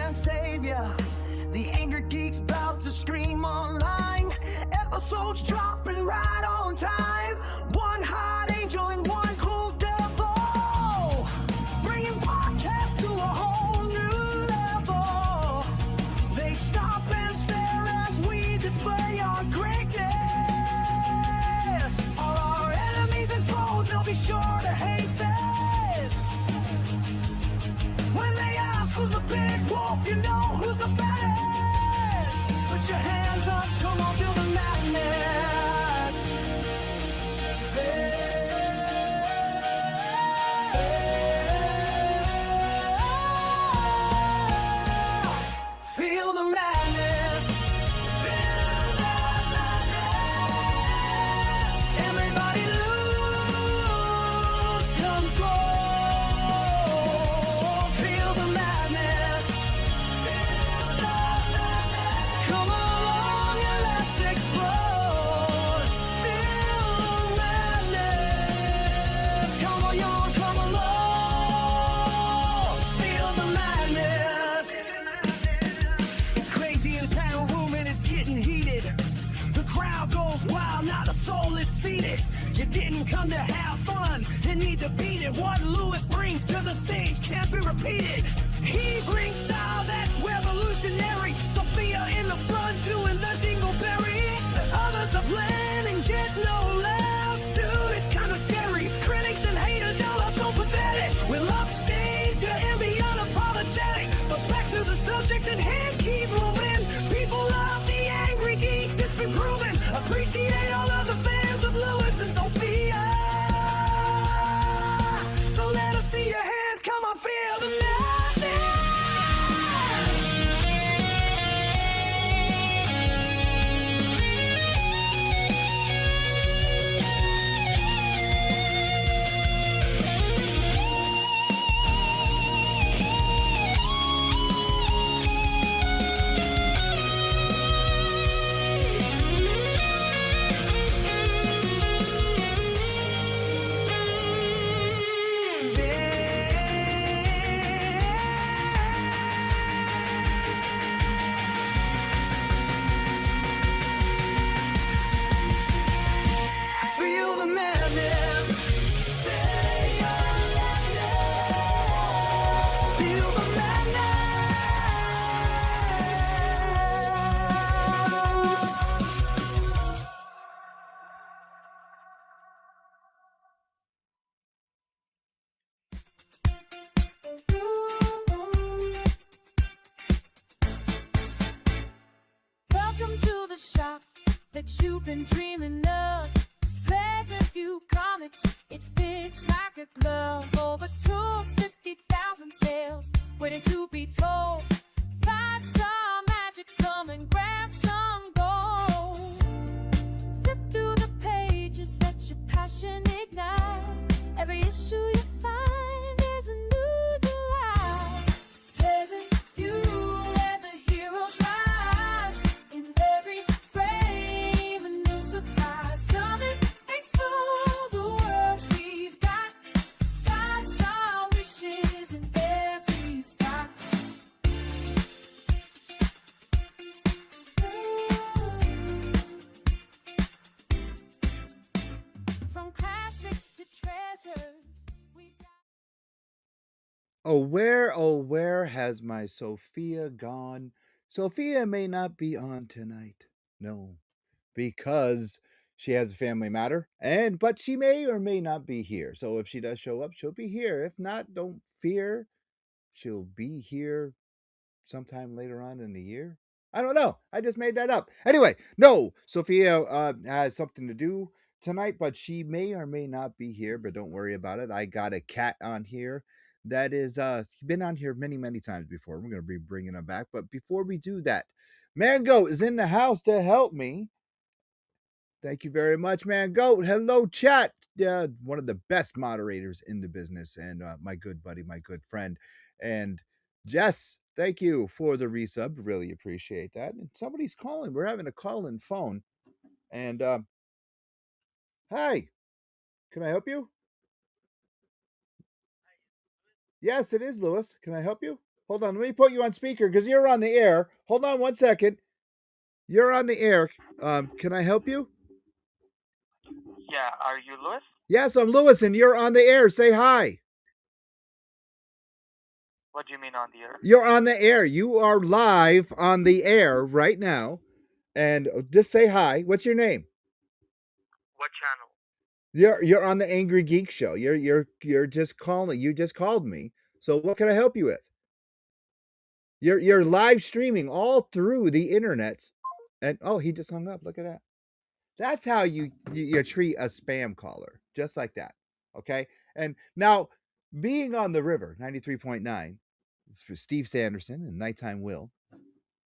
can't save ya. The Angrygeeks about to scream online. Episodes dropping right on time. One hot angel and one cool devil, bringing podcasts to a whole new level. They stop and stare as we display our greatness. All our enemies and foes, they'll be sure to hate this. When they ask who's the big wolf, you know who's the baddest. Put your hands up, come on, feel the madness. Feel the madness. Feel the madness. Everybody lose control. Feel the madness. Feel the madness. Come along and let's explode. Feel the madness. Come along, come along. Feel the madness. It's crazy in the panel room and it's getting heated. The crowd goes wild, not a soul is seated. You didn't come to have fun, you need to beat it. What Lewis brings to the stage can't be repeated. He brings style that's revolutionary. Sophia in the front doing the dingleberry. Others are playing and get no laughs. Dude, it's kinda scary. Critics and haters, y'all are so pathetic. We'll upstage you and be unapologetic. But back to the subject at hand, keep moving. People love the Angrygeeks, it's been proven. Appreciate all of the fans of Lewis and Sophia. So let us see your hands, come on, feel the madness. Feel the madness. Feel the madness. Welcome to the shop that you've been dreaming of. Present View Comics, it fits like a glove. Over 250,000 tales waiting to be told. Find some magic, come and grab some gold. Flip through the pages, let your passion ignite. Every issue you find is a new delight. Pleasant View, where the heroes rise. In every frame, a new surprise. Come and explore the worlds we've got. 5-star wishes in every spot. From classics to treasures, we've got. Oh, where has my Sophia gone? Sophia may not be on tonight. No, because she has a family matter, but she may or may not be here. So if she does show up, she'll be here. If not, don't fear. She'll be here sometime later on in the year. I don't know. I just made that up. Anyway, no, Sophia has something to do tonight, but she may or may not be here, but don't worry about it. I got a cat on here that is been on here many times before. We're going to be bringing him back, but before we do that, Mango is in the house to help me. Thank you very much, Mango. Hello, chat. One of the best moderators in the business, and my good buddy, my good friend. And Jess, thank you for the resub. Really appreciate that. And somebody's calling. We're having a call-in phone. And hi, can I help you? Yes, it is Lewis. Can I help you? Hold on. Let me put you on speaker because you're on the air. Hold on 1 second. You're on the air. Can I help you? Yeah, are you Louis? Yes, I'm Lewis, and you're on the air. Say hi. What do you mean on the air? You're on the air. You are live on the air right now. And just say hi. What's your name? What channel? You're on the Angry Geek show. You're just calling. You just called me. So what can I help you with? You're live streaming all through the internet. And oh, he just hung up. Look at that. That's how you treat a spam caller. Just like that. Okay? And now being on the river, 93.9, it's for Steve Sanderson and Nighttime Will.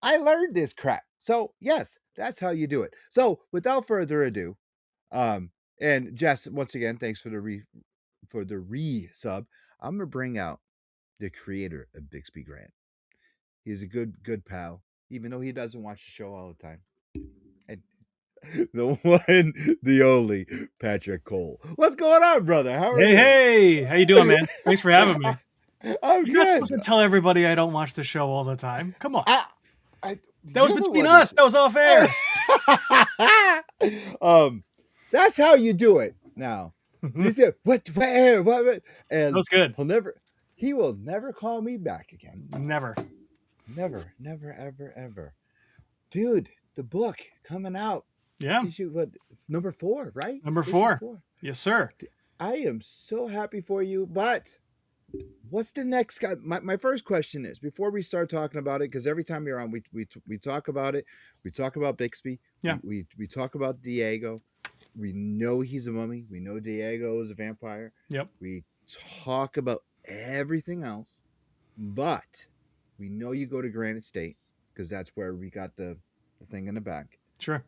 I learned this crap. So yes, that's how you do it. So without further ado, and Jess, once again, thanks for the re-sub. I'm gonna bring out the creator of Bixby Grant. He's a good pal, even though he doesn't watch the show all the time. And the one, the only Patrick Coyle. What's going on, brother? How are you? Hey, how you doing, man? Thanks for having me. I'm You're not good. supposed to tell everybody I don't watch the show all the time. Come on. That was you're the between one us. That was off air. That's how you do it now. He said, what, and That was good. he will never call me back again. Never. Never, ever. Dude, the book coming out. Yeah. Issue, what, number 4, right? Number Issue 4. 4. Yes, sir. I am so happy for you, but what's the next guy? My first question is, before we start talking about it, because every time you're on, we talk about it. We talk about Bixby. Yeah. We talk about Diego. We know he's a mummy. We know Diego is a vampire. Yep. We talk about everything else, but we know you go to Granite State because that's where we got the thing in the back. Sure.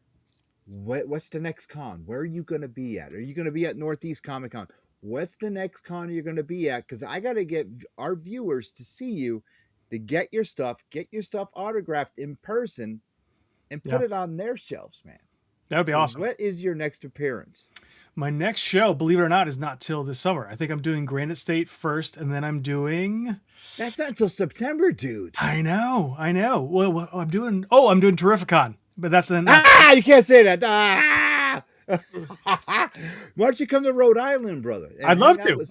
What's the next con? Where are you going to be at? Are you going to be at Northeast Comic Con? What's the next con you're going to be at? Because I got to get our viewers to see you, to get your stuff autographed in person, and put it on their shelves, man. That would be awesome. What is your next appearance? My next show, believe it or not, is not till this summer. I think I'm doing Granite State first, and then I'm doing... That's not until September, dude. I know. Well, I'm doing Terrificon, but that's then... You can't say that. Why don't you come to Rhode Island, brother? I'd love to.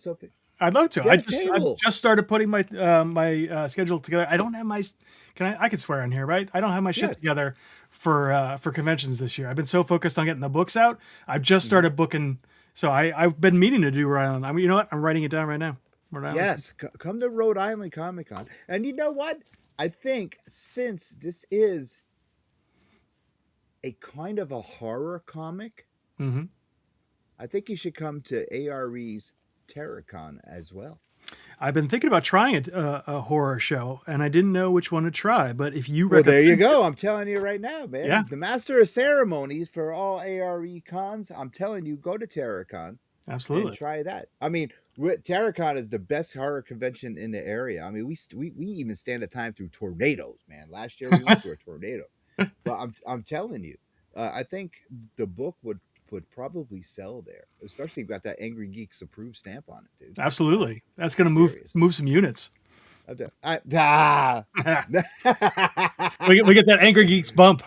I'd love to. I table. just started putting my my schedule together. I don't have my... I could swear on here, right? I don't have my shit together for conventions this year. I've been so focused on getting the books out. I've just started booking. So I've been meaning to do Rhode Island. I mean, you know what? I'm writing it down right now. Rhode Island. Yes, come to Rhode Island Comic Con. And you know what? I think since this is a kind of a horror comic, I think you should come to ARE's Terracon as well. I've been thinking about trying a horror show, and I didn't know which one to try. But if you well, there you go. I'm telling you right now, man. Yeah. The master of ceremonies for all ARE cons. I'm telling you, go to Terracon. Absolutely. And try that. I mean, Terracon is the best horror convention in the area. I mean, we even stand a time through tornadoes, man. Last year we went through a tornado. But I'm telling you, I think the book would probably sell there, especially if you got that Angry Geeks approved stamp on it, dude. Absolutely. That's going to move some units. We get that Angry Geeks bump.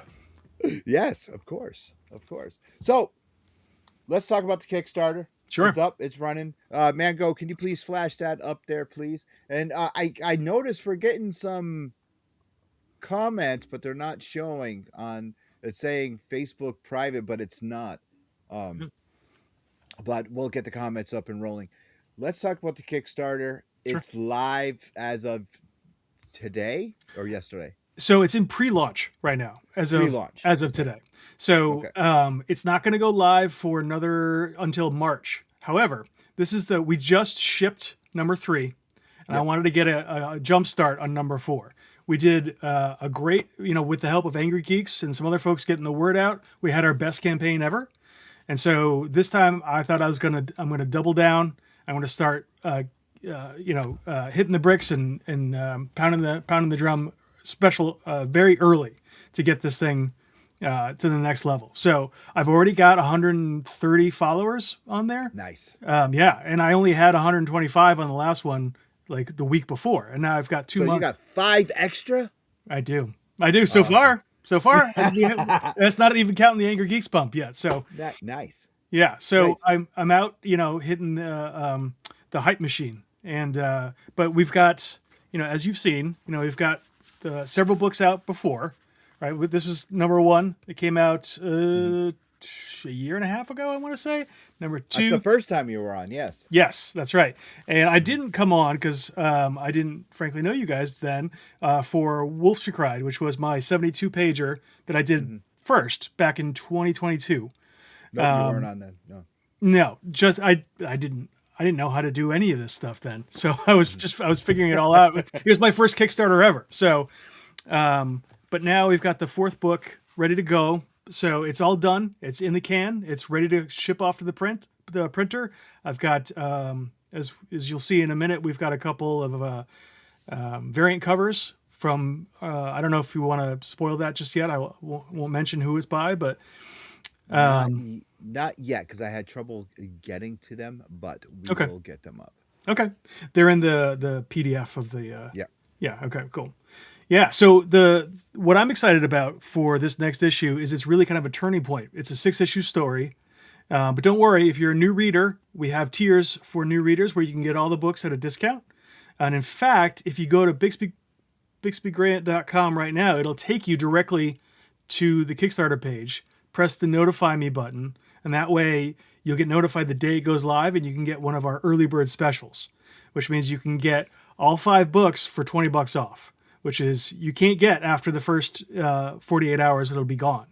Yes, of course. So let's talk about the Kickstarter. Sure. It's up. It's running. Mango, can you please flash that up there, please? And I noticed we're getting some comments, but they're not showing on. It's saying Facebook private, but it's not. But we'll get the comments up and rolling. Let's talk about the Kickstarter. Sure. It's live as of today or yesterday. So it's in pre-launch right now, as of today. So it's not going to go live for until March. However, we just shipped number 3, and I wanted to get a jump start on number 4. We did a great, with the help of Angrygeeks and some other folks getting the word out. We had our best campaign ever. And so this time I thought I'm going to double down. I'm going to start, hitting the bricks and pounding the drum very early to get this thing to the next level. So I've already got 130 followers on there. Nice. And I only had 125 on the last one like the week before, and now I've got 2 months. So you got 5 extra? I do so awesome. So far that's not even counting the Angrygeeks bump yet. So nice. Yeah, so nice. I'm out, hitting the hype machine, and but we've got, as you've seen, we've got several books out before, right? This was number 1. It came out a year and a half ago, I want to say. Number 2, that's the first time you were on. Yes, that's right. And I didn't come on because I didn't frankly know you guys then for Wolf She Cried, which was my 72 pager that I did first back in 2022. No, you weren't on then. No, just I didn't know how to do any of this stuff then. So I was figuring it all out. It was my first Kickstarter ever. So, but now we've got the 4th book ready to go. So it's all done. It's in the can. It's ready to ship off to the printer. I've got, as you'll see in a minute, we've got a couple of variant covers from. I don't know if you want to spoil that just yet. I won't mention who it's by, but. Not yet, because I had trouble getting to them, but we will get them up. Okay, they're in the PDF of the. Yeah. Okay. Cool. Yeah. So what I'm excited about for this next issue is it's really kind of a turning point. It's a 6-issue story, but don't worry if you're a new reader. We have tiers for new readers where you can get all the books at a discount. And in fact, if you go to BixbyGrant.com right now, it'll take you directly to the Kickstarter page. Press the notify me button, and that way you'll get notified the day it goes live, and you can get one of our early bird specials, which means you can get all 5 books for $20 off, which is you can't get after the first 48 hours. It'll be gone.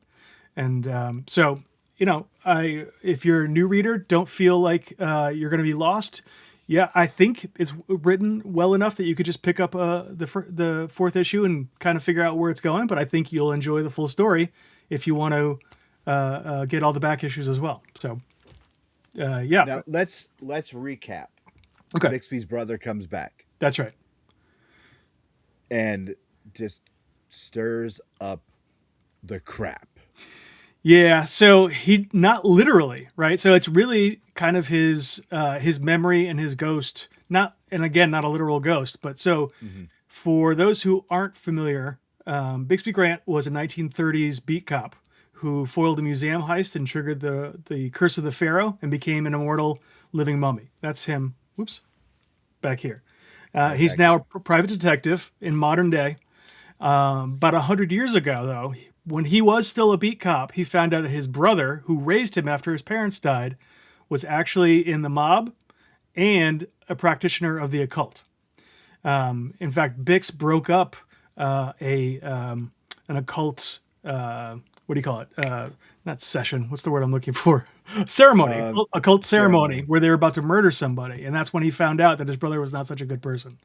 And so, if you're a new reader, don't feel like you're going to be lost. Yeah, I think it's written well enough that you could just pick up the 4th issue and kind of figure out where it's going. But I think you'll enjoy the full story if you want to get all the back issues as well. So, yeah. Now let's recap. Okay. Bixby's brother comes back. That's right. And just stirs up the crap. Yeah. So he, not literally, right? So it's really kind of his memory and his ghost. Not a literal ghost, but so for those who aren't familiar, Bixby Grant was a 1930s beat cop who foiled a museum heist and triggered the curse of the pharaoh and became an immortal living mummy. That's him. Whoops. Back here. He's now a private detective in modern day. About 100 years ago, though, when he was still a beat cop, he found out that his brother, who raised him after his parents died, was actually in the mob and a practitioner of the occult. In fact, Bix broke up an occult, what do you call it? Not session. What's the word I'm looking for? Ceremony. Occult ceremony where they were about to murder somebody. And that's when he found out that his brother was not such a good person.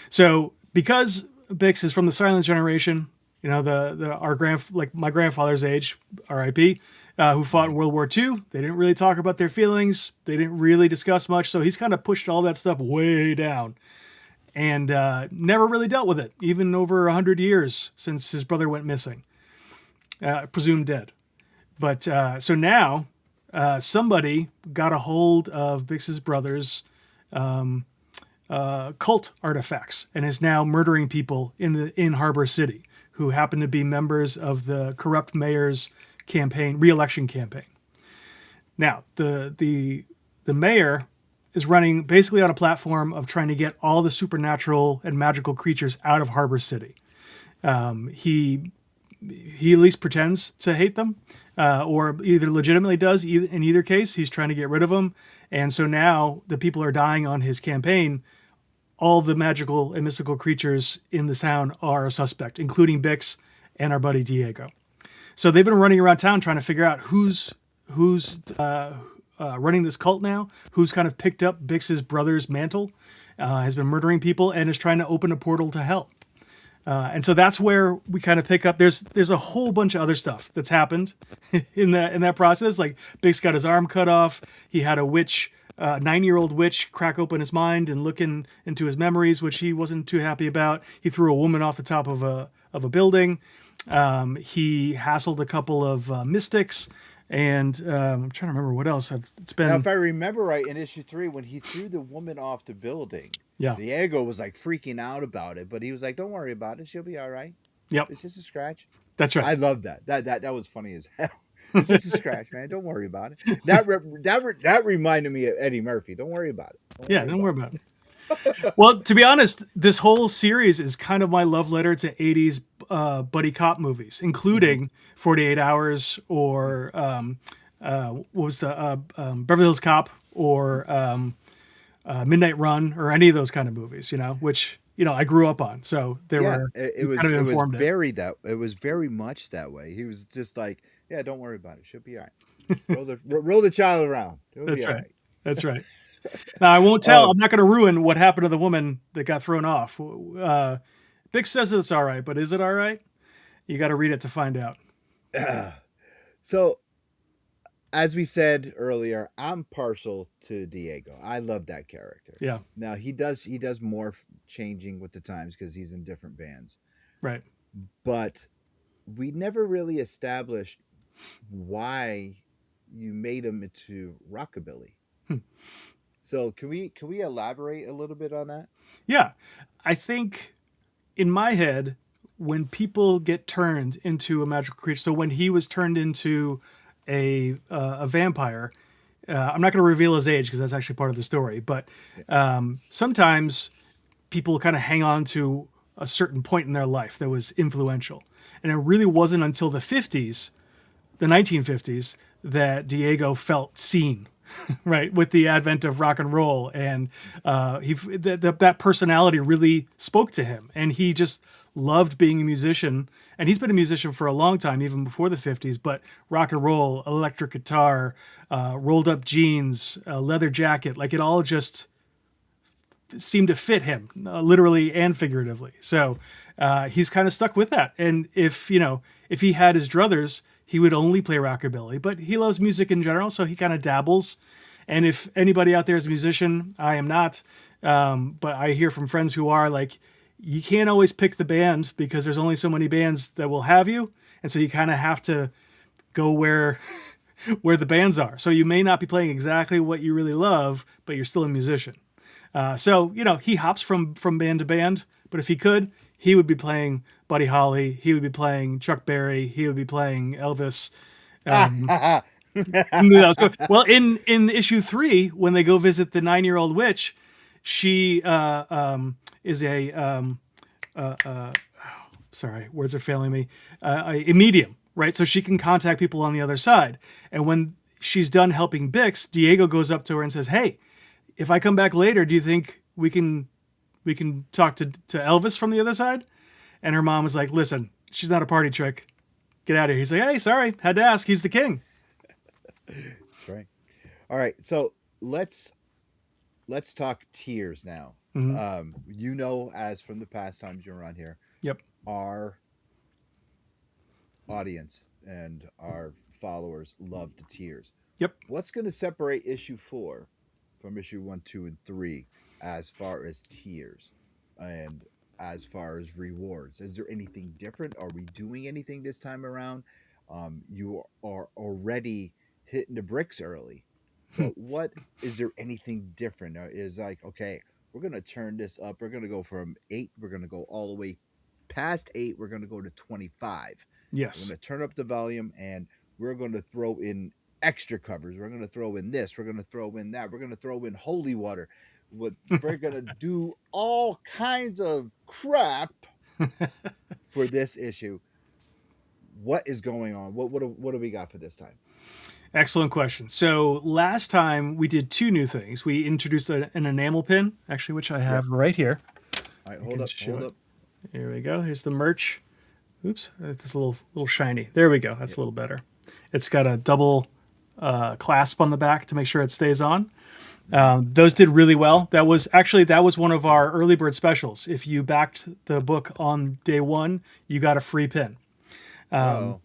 So because Bix is from the silent generation, like my grandfather's age, R.I.P., who fought in World War II, they didn't really talk about their feelings. They didn't really discuss much. So he's kind of pushed all that stuff way down. And never really dealt with it, even over 100 years since his brother went missing, presumed dead. But so now somebody got a hold of Bix's brother's cult artifacts and is now murdering people in Harbor City who happen to be members of the corrupt mayor's re-election campaign. Now, the mayor is running basically on a platform of trying to get all the supernatural and magical creatures out of Harbor City. He at least pretends to hate them, or either legitimately does. In either case, he's trying to get rid of them. And so now the people are dying on his campaign. All the magical and mystical creatures in the town are a suspect, including Bix and our buddy Diego. So they've been running around town trying to figure out who's running this cult now, who's kind of picked up Bix's brother's mantle, has been murdering people, and is trying to open a portal to hell. And so that's where we kind of pick up. There's a whole bunch of other stuff that's happened in that process. Like Bix got his arm cut off. He had a witch, 9-year-old witch, crack open his mind and look into his memories, which he wasn't too happy about. He threw a woman off the top of a building. He hassled a couple of mystics. And I'm trying to remember what else. It's been. Now, if I remember right, in issue 3, when he threw the woman off the building, Yeah. Diego was like freaking out about it, but he was like, "Don't worry about it. She'll be all right. Yep. It's just a scratch." That's right. I love that. That was funny as hell. It's just a scratch, man. Don't worry about it. That reminded me of Eddie Murphy. Don't worry about it. Don't worry about it. Well, to be honest, this whole series is kind of my love letter to 80s buddy cop movies, including 48 Hours or what was the Beverly Hills Cop or Midnight Run or any of those kind of movies, which I grew up on. So it was very much that way. He was just like, yeah, don't worry about it. She'll be all right. Roll the child around. That's right. That's right. Now I won't tell. I'm not going to ruin what happened to the woman that got thrown off. Bix says it's all right, but is it all right? You got to read it to find out. So, as we said earlier, I'm partial to Diego. I love that character. Yeah. Now he does morph, changing with the times because he's in different bands. Right. But we never really established why you made him into rockabilly. So can we elaborate a little bit on that? Yeah. I think in my head, when people get turned into a magical creature, so when he was turned into a vampire, I'm not going to reveal his age because that's actually part of the story, but sometimes people kind of hang on to a certain point in their life that was influential. And it really wasn't until the 1950s, that Diego felt seen, right, with the advent of rock and roll, and that personality really spoke to him, and he just loved being a musician. And he's been a musician for a long time, even before the 50s. But rock and roll, electric guitar, rolled up jeans, a leather jacket, like it all just seemed to fit him, literally and figuratively. So he's kind of stuck with that. And if he had his druthers, he would only play rockabilly, but he loves music in general, so he kind of dabbles. And if anybody out there is a musician, I am not, but I hear from friends who are, like, you can't always pick the band because there's only so many bands that will have you, and so you kind of have to go where the bands are. So you may not be playing exactly what you really love, but you're still a musician. So he hops from band to band, but if he could, he would be playing Buddy Holly. He would be playing Chuck Berry. He would be playing Elvis. Well, in issue 3, when they go visit the 9-year-old witch, she is sorry, words are failing me. A medium, right? So she can contact people on the other side. And when she's done helping Bix, Diego goes up to her and says, "Hey, if I come back later, do you think we can talk to Elvis from the other side?" And her mom was like, "Listen, she's not a party trick. Get out of here." He's like, "Hey, sorry, had to ask. He's the king." That's right. All right, so let's talk tears now. Mm-hmm. As from the past times you're on here. Yep. Our audience and our followers love the tears. Yep. What's going to separate issue 4 from issue 1, 2, and 3 as far as tiers and as far as rewards? Is there anything different? Are we doing anything this time around? You are already hitting the bricks early, but what is there anything different? Is like, okay, we're going to turn this up. We're going to go from 8. We're going to go all the way past 8. We're going to go to 25. Yes. We're going to turn up the volume, and we're going to throw in extra covers. We're going to throw in this. We're going to throw in that. We're going to throw in holy water. We're going to do all kinds of crap for this issue. What is going on? What do we got for this time? Excellent question. So last time we did 2 new things. We introduced an enamel pin, actually, which I have right here. All right, hold up. Here we go. Here's the merch. Oops, it's a little shiny. There we go. That's a little better. It's got a double clasp on the back to make sure it stays on. Those did really well. That was one of our early bird specials. If you backed the book on day 1, you got a free pin.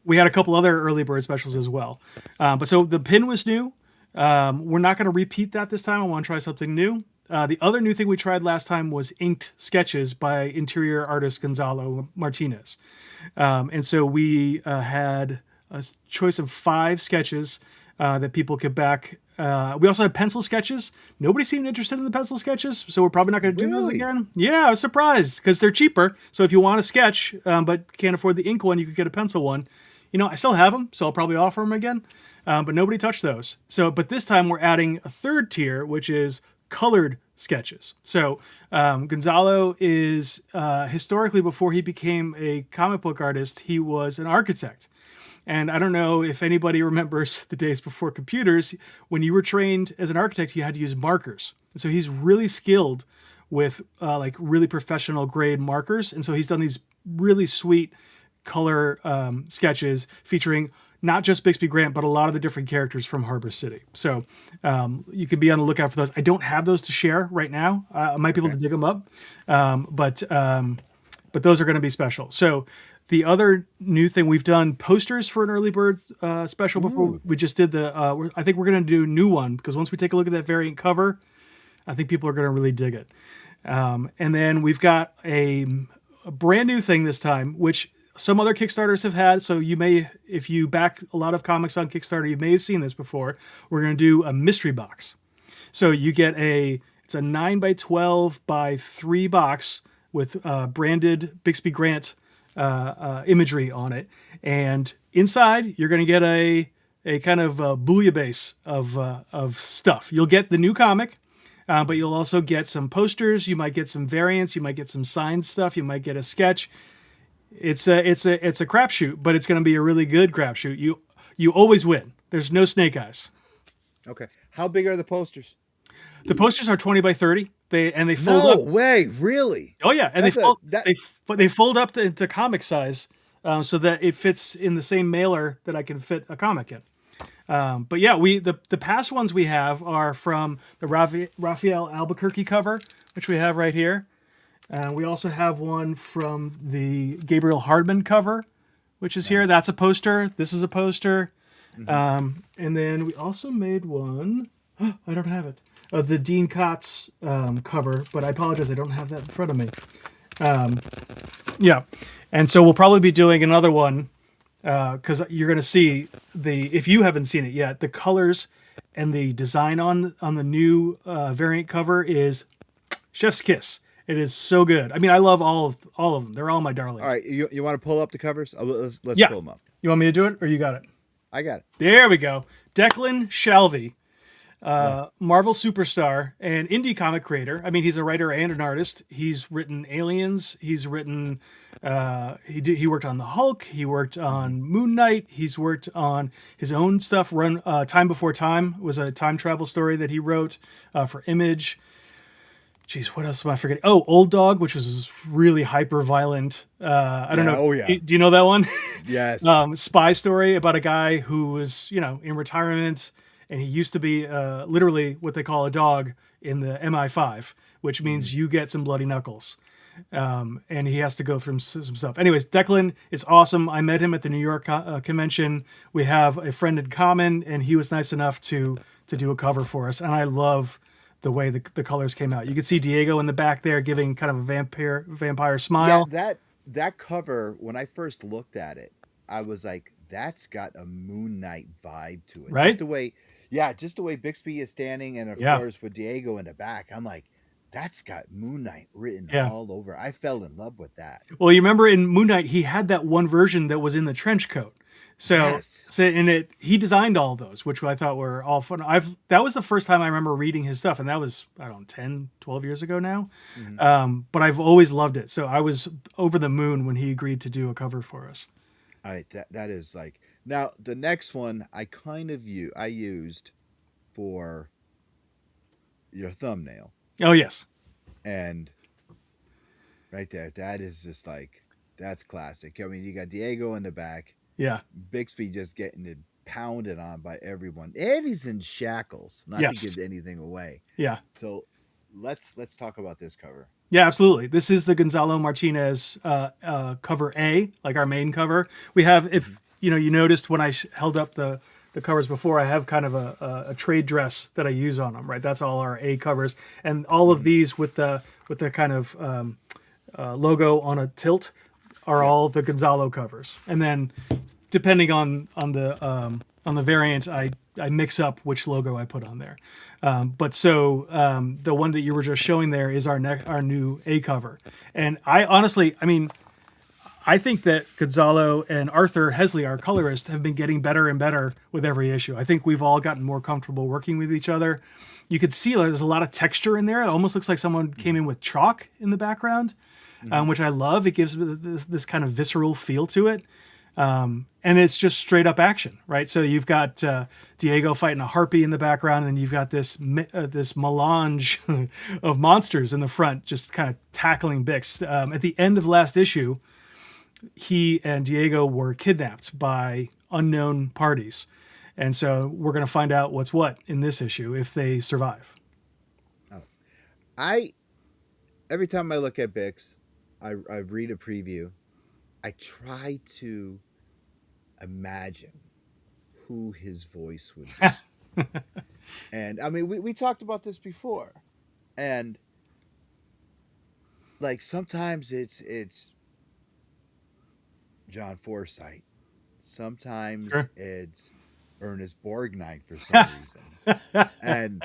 We had a couple other early bird specials as well. But so the pin was new. We're not going to repeat that this time. I want to try something new. The other new thing we tried last time was inked sketches by interior artist Gonzalo Martínez. And so we had a choice of 5 sketches that people could back We also have pencil sketches. Nobody seemed interested in the pencil sketches, so we're probably not going to do those again. Yeah, I was surprised because they're cheaper. So if you want a sketch but can't afford the ink one, you could get a pencil one. I still have them, so I'll probably offer them again. But nobody touched those. But this time we're adding a third tier, which is colored sketches. So Gonzalo is historically, before he became a comic book artist, he was an architect. And I don't know if anybody remembers the days before computers. When you were trained as an architect, you had to use markers. And so he's really skilled with like really professional grade markers. And so he's done these really sweet color sketches featuring not just Bixby Grant, but a lot of the different characters from Harbor City. So you could be on the lookout for those. I don't have those to share right now. I might be able to dig them up, but those are going to be special. So the other new thing, we've done posters for an early bird special before. We just did I think we're going to do a new one because once we take a look at that variant cover, I think people are going to really dig it. And then we've got a brand new thing this time, which some other Kickstarters have had. So you may, if you back a lot of comics on Kickstarter, you may have seen this before. We're going to do a mystery box. So you get it's a 9x12 by 3 box with branded Bixby Grant imagery on it. And inside, you're going to get a kind of bouillabaisse of stuff. You'll get the new comic, but you'll also get some posters. You might get some variants. You might get some signed stuff. You might get a sketch. It's a crapshoot, but it's going to be a really good crapshoot. You always win. There's no snake eyes. Okay. How big are the posters? The posters are 20 by 30. They fold up. No way, really? Oh yeah, and they fold up into comic size, so that it fits in the same mailer that I can fit a comic in. But yeah, the past ones we have are from the Raphael Albuquerque cover, which we have right here. We also have one from the Gabriel Hardman cover, which is here. That's a poster. This is a poster. Mm-hmm. And then we also made one. I don't have it. The Dean Kotz cover, but I apologize. I don't have that in front of me. Yeah. And so we'll probably be doing another one because you're going to see if you haven't seen it yet, the colors and the design on the new variant cover is chef's kiss. It is so good. I mean, I love all of them. They're all my darlings. All right, you want to pull up the covers? Let's pull them up. You want me to do it, or you got it? I got it. There we go. Declan Shalvey, Marvel superstar and indie comic creator. I mean, he's a writer and an artist. He's written Aliens. He's written. He worked on the Hulk. He worked on Moon Knight. He's worked on his own stuff. Time Before Time was a time travel story that he wrote for Image. Jeez, what else am I forgetting? Oh, Old Dog, which was really hyper violent. I don't know. Oh yeah. Do you know that one? Yes. Spy story about a guy who was, in retirement, and he used to be literally what they call a dog in the MI5, which means you get some bloody knuckles. And he has to go through some stuff. Anyways, Declan is awesome. I met him at the New York convention. We have a friend in common, and he was nice enough to do a cover for us. And I love the way the colors came out. You can see Diego in the back there giving kind of a vampire smile. Yeah, that cover, when I first looked at it, I was like, that's got a Moon Knight vibe to it. Right? Just the way Bixby is standing, and of course with Diego in the back, I'm like, that's got Moon Knight written all over. I fell in love with that. Well, you remember in Moon Knight, he had that one version that was in the trench coat. So he designed all of those, which I thought were all fun. That was the first time I remember reading his stuff, and that was, I don't know, 10, 12 years ago now. Mm-hmm. But I've always loved it. So I was over the moon when he agreed to do a cover for us. All right, that is like, now the next one I used for your thumbnail. Oh yes. And right there, that is just like, that's classic. I mean, you got Diego in the back. Yeah. Bixby just getting it pounded on by everyone. And he's in shackles, not to give anything away. Yeah. So let's talk about this cover. Yeah, absolutely. This is the Gonzalo Martínez cover A, like our main cover. We have, if you noticed when I held up the covers before, I have kind of a trade dress that I use on them, right? That's all our A covers. And all of these with the kind of logo on a tilt are all the Gonzalo covers. And then depending on the variant, I mix up which logo I put on there. But the one that you were just showing there is our new A cover. And I think that Gonzalo and Arthur Hesli, our colorist, have been getting better and better with every issue. I think we've all gotten more comfortable working with each other. You could see there's a lot of texture in there. It almost looks like someone came in with chalk in the background, which I love. It gives this kind of visceral feel to it. And it's just straight up action, right? So you've got Diego fighting a harpy in the background, and you've got this melange of monsters in the front, just kind of tackling Bix. At the end of last issue, he and Diego were kidnapped by unknown parties. And so we're going to find out what's what in this issue if they survive. Every time I look at Bix, I read a preview. I try to imagine who his voice would be. And I mean, we talked about this before, and like sometimes it's John Forsythe, sometimes it's Ernest Borgnine for some reason, and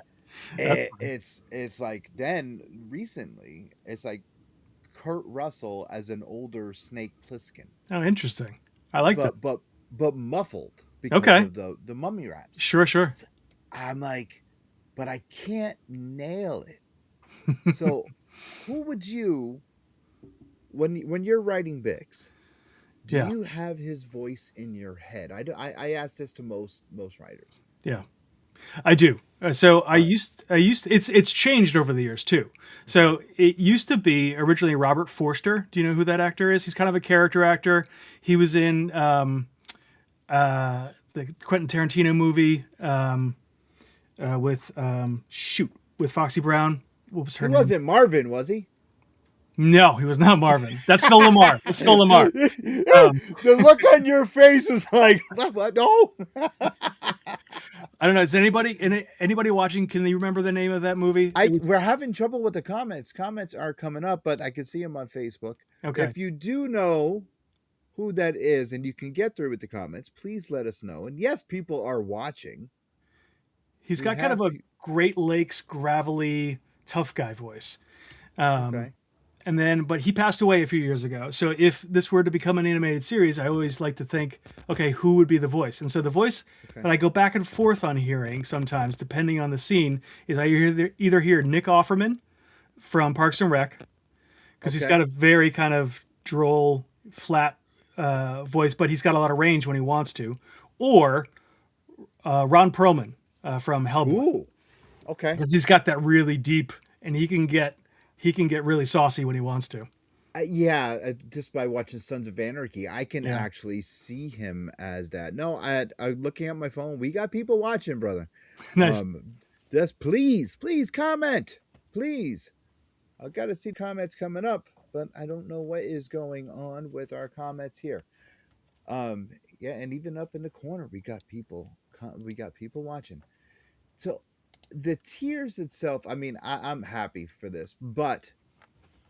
it's like then recently it's like Kurt Russell as an older Snake Plissken. Oh, interesting. I like that. But muffled because of the mummy wraps. Sure. So I'm like, but I can't nail it. So who would you, when you're writing Bix, do you have his voice in your head? I ask this to most writers. Yeah, I do. So I used it's changed over the years too. So it used to be originally Robert Forster. Do you know who that actor is? He's kind of a character actor. He was in the Quentin Tarantino movie with Foxy Brown. What was her name? He wasn't Marvin, was he? No, he was not Marvin. That's Phil Lamar. That's Phil Lamar. The look on your face is like, what? No. I don't know. Is anybody watching? Can you remember the name of that movie? We're having trouble with the comments. Comments are coming up, but I can see them on Facebook. Okay. If you do know who that is and you can get through with the comments, please let us know. And yes, people are watching. He's got kind of a Great Lakes gravelly tough guy voice. Okay. But he passed away a few years ago. So if this were to become an animated series, I always like to think, okay, who would be the voice? And so the voice that I go back and forth on hearing sometimes, depending on the scene, is I either hear Nick Offerman from Parks and Rec, because he's got a very kind of droll, flat voice, but he's got a lot of range when he wants to, or Ron Perlman from Hellboy. Ooh, okay. Because he's got that really deep, and he can get really saucy when he wants to. Just by watching Sons of Anarchy, I can actually see him as that. No, I'm looking at my phone. We got people watching, brother. Nice. Just please comment. Please. I've got to see comments coming up, but I don't know what is going on with our comments here. And even up in the corner, we got people watching. So the tiers itself, I mean, I'm happy for this, but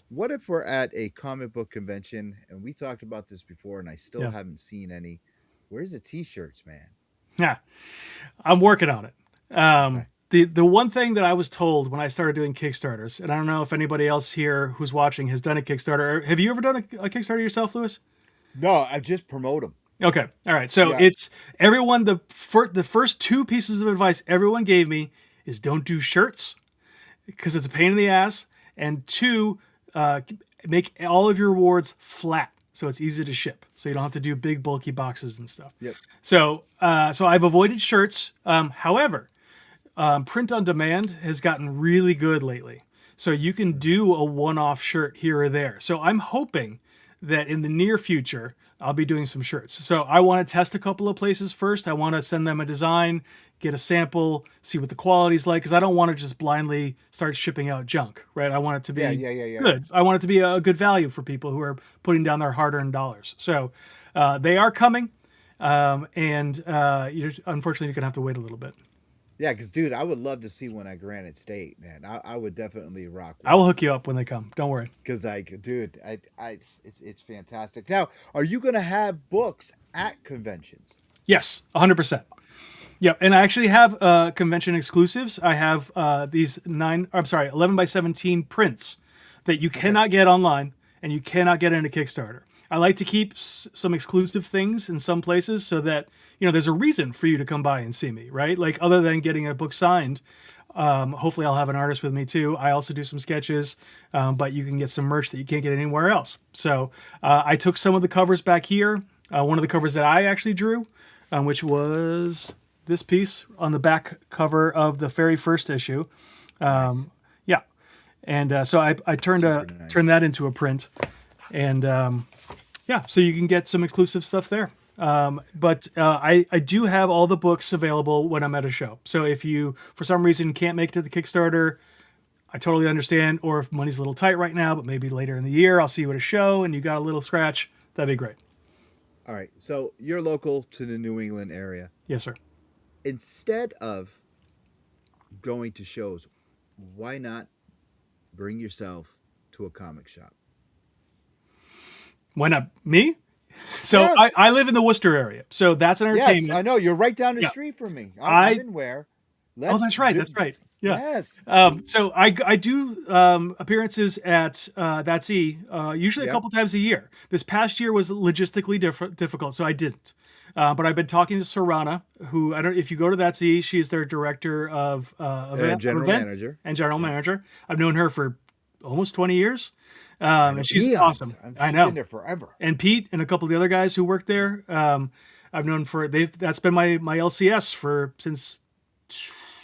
what if we're at a comic book convention and we talked about this before and I still haven't seen any? Where's the t-shirts, man? Yeah, I'm working on it. The one thing that I was told when I started doing Kickstarters, and I don't know if anybody else here who's watching has done a Kickstarter. Have you ever done a Kickstarter yourself, Lewis? No, I just promote them. Okay. All right. So it's everyone, the first two pieces of advice everyone gave me is don't do shirts because it's a pain in the ass. And two, make all of your rewards flat so it's easy to ship. So you don't have to do big bulky boxes and stuff. Yep. So I've avoided shirts. However, print on demand has gotten really good lately. So you can do a one-off shirt here or there. So I'm hoping that in the near future, I'll be doing some shirts. So I want to test a couple of places first. I want to send them a design, get a sample, see what the quality's like, because I don't want to just blindly start shipping out junk, right? I want it to be good. I want it to be a good value for people who are putting down their hard-earned dollars. So they are coming, and unfortunately, you're going to have to wait a little bit. Yeah, because, dude, I would love to see one at Granite State, man. I would definitely rock one. I will hook you up when they come. Don't worry. Because, dude, it's fantastic. Now, are you going to have books at conventions? Yes, 100%. Yeah, and I actually have convention exclusives. I have these 11 by 17 prints that you cannot get online and you cannot get into Kickstarter. I like to keep some exclusive things in some places so that, there's a reason for you to come by and see me, right? Like other than getting a book signed, hopefully I'll have an artist with me too. I also do some sketches, but you can get some merch that you can't get anywhere else. So I took some of the covers back here. One of the covers that I actually drew, which was this piece on the back cover of the very first issue. Nice. Yeah. And so I turned that into a print. And so you can get some exclusive stuff there. But I do have all the books available when I'm at a show. So if you, for some reason, can't make it to the Kickstarter, I totally understand. Or if money's a little tight right now, but maybe later in the year, I'll see you at a show and you got a little scratch, that'd be great. All right. So you're local to the New England area. Yes, sir. Instead of going to shows, why not bring yourself to a comic shop? Why not me? So yes. I live in the Worcester area, so that's an entertainment. Yes, I know. You're right down the street from me. I'm in Ware. That's right. That's right. Yeah. Yes. So I do appearances at That's E, usually a couple times a year. This past year was logistically difficult, so I didn't. But I've been talking to Serrana, who if you go to That's E, she's their director of general manager. And general manager. I've known her for almost 20 years. And she's awesome. I know. Been there forever. And Pete and a couple of the other guys who work there, I've known that's been my LCS since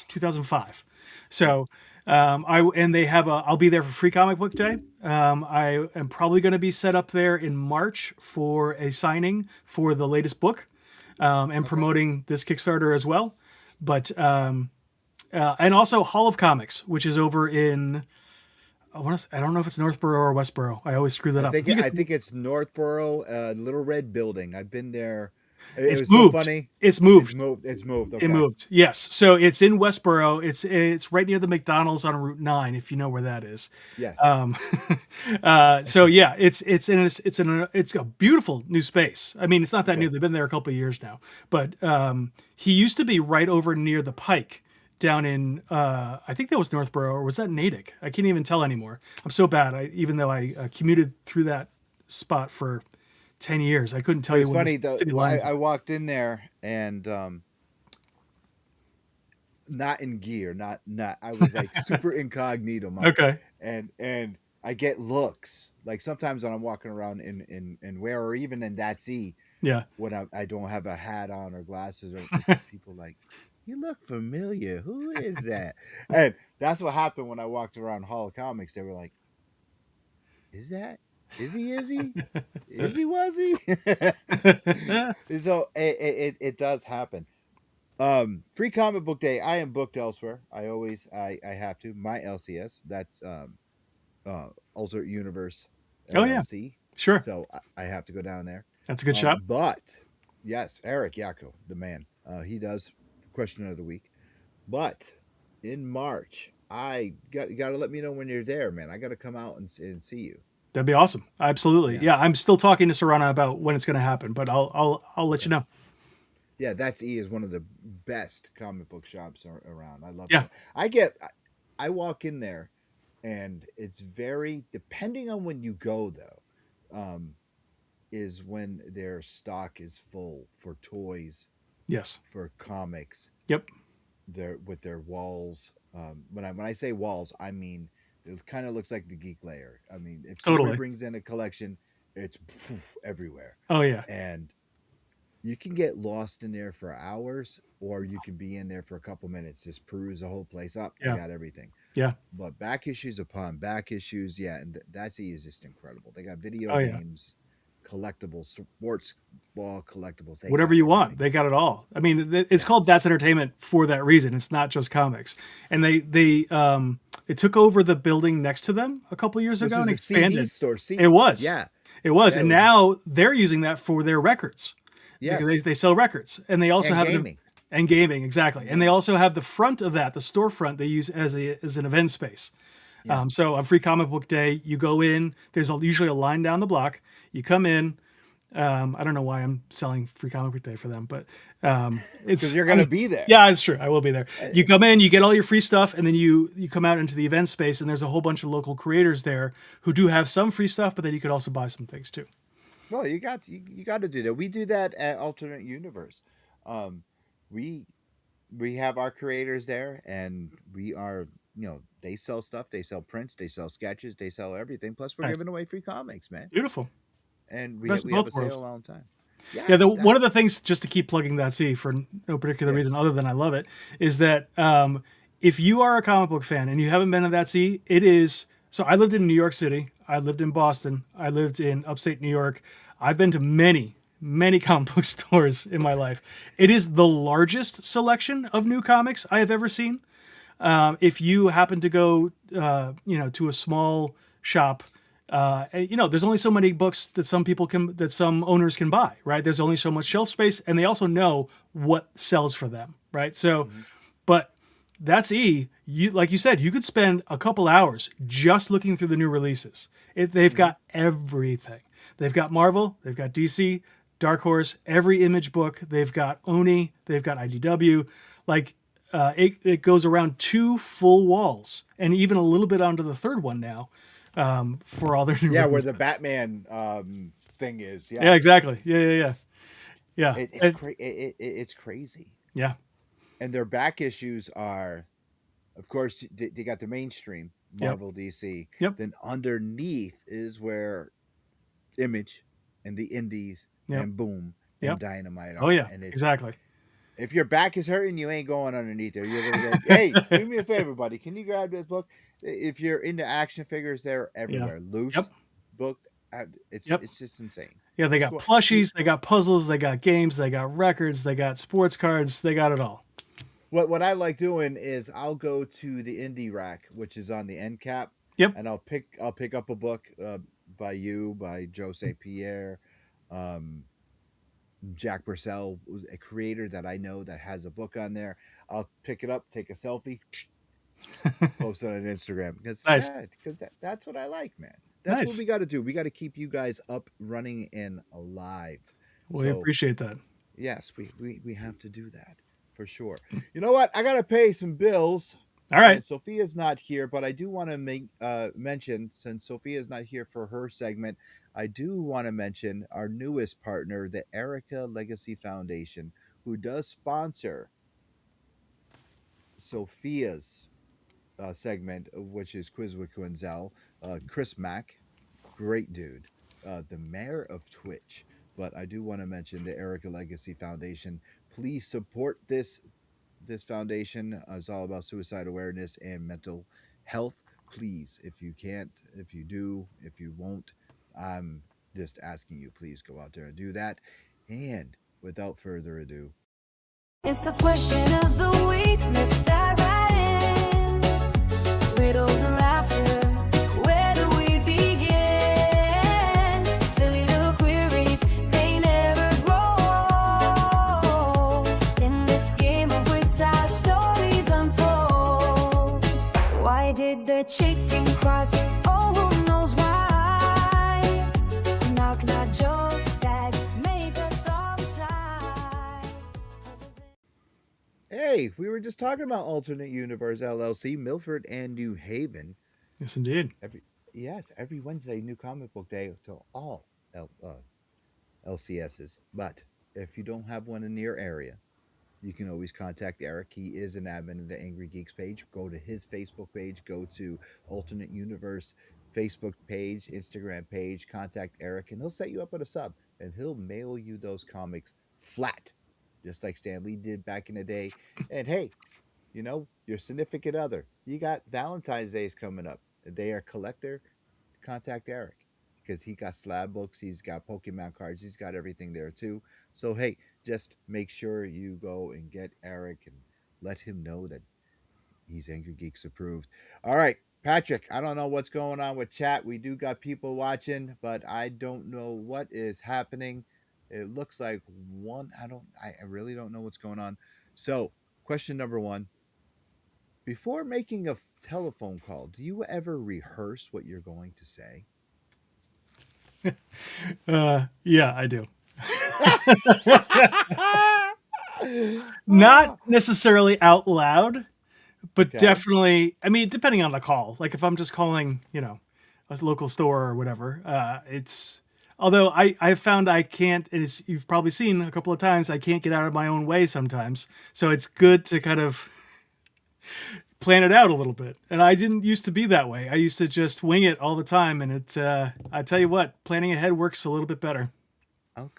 2005. So I'll be there for Free Comic Book Day. I am probably going to be set up there in March for a signing for the latest book, and promoting this Kickstarter as well. But and also Hall of Comics, which is over in. I don't know if it's Northborough or Westborough. I always screw that up. I think it's Northborough, Little Red Building. I've been there. It's moved. So funny. It's moved. It's moved. Okay. It moved. Yes. So it's in Westborough. It's right near the McDonald's on Route 9, if you know where that is. Yes. So yeah, it's a beautiful new space. I mean, it's not that new. They've been there a couple of years now. But he used to be right over near the Pike. Down in, I think that was Northborough, or was that Natick? I can't even tell anymore. I'm so bad. Even though I commuted through that spot for 10 years, I couldn't tell you. It's funny though. I walked in there and not in gear, not. I was like super incognito. Okay. And I get looks like sometimes when I'm walking around in Ware or even in That's E. Yeah. When I don't have a hat on or glasses, or people like. You look familiar. Who is that? And that's what happened when I walked around Hall of Comics. They were like, is he? Was he? So it does happen. Free Comic Book Day. I am booked elsewhere. I have to. My LCS. That's Alternate Universe LLC. Oh, yeah. Sure. So I have to go down there. That's a good shop. But, yes, Eric Yako, the man. He does Question of the Week. But in March, I got to let me know when you're there, man. I got to come out and see you. That'd be awesome. Absolutely. Yeah, I'm still talking to Serrana about when it's going to happen, but I'll let you know. Yeah, That's E is one of the best comic book shops around. I love it. I walk in there, and it's very, depending on when you go, though, is when their stock is full for toys. Yes. For comics. Yep. With their walls. When I say walls, I mean it kind of looks like the Geek Layer. I mean, if somebody brings in a collection, it's everywhere. Oh yeah. And you can get lost in there for hours, or you can be in there for a couple minutes, just peruse the whole place up. Yeah. You got everything. Yeah. But back issues upon back issues, yeah, and That's E is just incredible. They got video games. Collectibles, sports ball collectibles, whatever you want, they got it all. I mean, it's called That's Entertainment for that reason. It's not just comics. And they took over the building next to them a couple years ago and expanded. It was, it was, and now they're using that for their records. Yeah, they sell records, and they also have gaming. And gaming, exactly. Yeah. And they also have the front of that, the storefront, they use as an event space. Yeah. So on Free Comic Book Day, you go in. There's usually a line down the block. You come in, I don't know why I'm selling Free Comic Book Day for them, but it's because you're going to be there. Yeah, it's true. I will be there. You come in, you get all your free stuff, and then you come out into the event space, and there's a whole bunch of local creators there who do have some free stuff, but then you could also buy some things too. Well, you got to do that. We do that at Alternate Universe. We have our creators there, and we are, they sell stuff, they sell prints, they sell sketches, they sell everything. Plus, we're giving away free comics, man. Beautiful. And we have a sale all the time. Yes, yeah, one of the things, just to keep plugging that for no particular reason other than I love it, is that if you are a comic book fan and you haven't been to that it is. So I lived in New York City. I lived in Boston. I lived in upstate New York. I've been to many comic book stores in my life. It is the largest selection of new comics I have ever seen. If you happen to go, to a small shop, there's only so many books that some owners can buy, right? There's only so much shelf space, and they also know what sells for them, right? So, but that's you, like you said, you could spend a couple hours just looking through the new releases. They've got everything. They've got Marvel, they've got DC, Dark Horse, every Image book. They've got Oni, they've got IDW. Like, it goes around 2 full walls, and even a little bit onto the third one now. For all their new releases. Where the Batman thing is. Yeah, exactly. Yeah. It's crazy. Yeah. And their back issues are, of course, they got the mainstream Marvel, DC. Yep. Then underneath is where Image and the indies and Boom and Dynamite are. Oh yeah, and exactly. If your back is hurting, you ain't going underneath there. You're gonna go, hey, do me a favor, buddy. Can you grab this book? If you're into action figures, they're everywhere. Loose, booked. It's just insane. Yeah, they got plushies, they got puzzles, they got games, they got records, they got sports cards, they got it all. What I like doing is I'll go to the indie rack, which is on the end cap. Yep. And I'll pick up a book by Joe St. Pierre, Jack Purcell, a creator that I know that has a book on there. I'll pick it up, take a selfie, post it on Instagram because that's what I like, man. That's what we got to do. We got to keep you guys up, running, and alive. Well, we appreciate that. Yes, we have to do that for sure. You know what? I got to pay some bills. All right. And Sophia's not here, but I do want to mention, since Sophia's not here for her segment, I do want to mention our newest partner, the Erica Legacy Foundation, who does sponsor Sophia's segment, which is Quiz with Gonzalo. Chris Mack, great dude, the mayor of Twitch. But I do want to mention the Erica Legacy Foundation. Please support this foundation. Is all about suicide awareness and mental health. Please, if you can't, if you do, if you won't, I'm just asking you, please go out there and do that. And without further ado, it's the question of the week. Let's dive right in. Riddles and laughter. Where do we begin? Silly little queries, they never grow. In this game of wits, our stories unfold. Why did the chicken cross? Oh, who knows why? Knock, knock jokes that make us all sigh. hey, we were just talking about Alternate Universe LLC, Milford and New Haven. Yes, indeed. Every Wednesday, New Comic Book Day to all LCSs. But if you don't have one in your area, you can always contact Eric. He is an admin of the Angrygeeks page. Go to his Facebook page. Go to Alternate Universe Facebook page, Instagram page. Contact Eric, and he'll set you up with a sub, and he'll mail you those comics flat, just like Stan Lee did back in the day. And hey, your significant other, you got Valentine's Day is coming up. They are a collector. Contact Eric, because he got slab books, he's got Pokemon cards, he's got everything there too. So hey, just make sure you go and get Eric and let him know that he's Angrygeeks approved. All right, Patrick, I don't know what's going on with chat. We do got people watching, but I don't know what is happening. It looks like I really don't know what's going on. So question number 1, before making a telephone call, do you ever rehearse what you're going to say? Yeah, I do. Not necessarily out loud, but definitely, I mean, depending on the call. Like if I'm just calling, a local store or whatever, it's, although I've found I can't, and you've probably seen a couple of times, I can't get out of my own way sometimes. So it's good to kind of plan it out a little bit. And I didn't used to be that way. I used to just wing it all the time. And I tell you what, planning ahead works a little bit better.